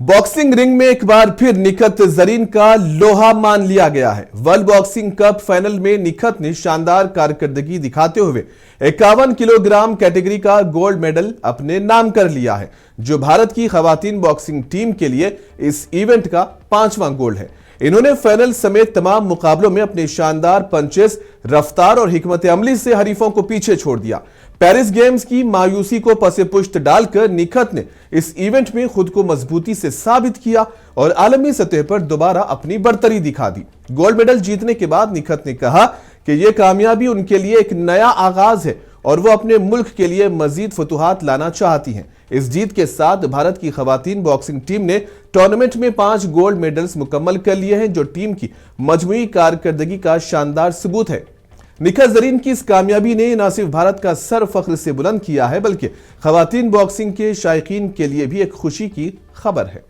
Boxing ring में एक बार फिर निखत जरीन का लोहा मान लिया गया है। वर्ल्ड बॉक्सिंग कप फाइनल में निखत ने शानदार कारकर्दगी दिखाते हुए 51 किलोग्राम कैटेगरी का गोल्ड मेडल अपने नाम कर लिया है, जो भारत की खवातीन बॉक्सिंग टीम के लिए इस इवेंट का 5वां गोल्ड है। इन्होंने फाइनल समेत तमाम मुकाबलों में अपने शानदार पंचेस, रफ्तार और हिकमत अमली से हरीफों को पीछे छोड़ दिया। पेरिस गेम्स की मायूसी को पसे पुष्ट डालकर निखत ने इस इवेंट में खुद को मजबूती से साबित किया और आलमी सतह पर दोबारा अपनी बढ़तरी दिखा दी। गोल्ड मेडल जीतने के बाद निखत ने कहा कि यह कामयाबी उनके लिए एक नया आगाज है और वो अपने मुल्क के लिए मजीद फतुहात लाना चाहती हैं। इस जीत के साथ भारत की खवातीन बॉक्सिंग टीम ने टूर्नामेंट में 5 गोल्ड मेडल्स मुकम्मल कर लिए हैं, जो टीम की मजमूई कारकर्दगी का शानदार सबूत है। निखत जरीन की इस कामयाबी ने न सिर्फ भारत का सर फख्र से बुलंद किया है, बल्कि खवातीन बॉक्सिंग के शायकीन के लिए भी एक खुशी की खबर है।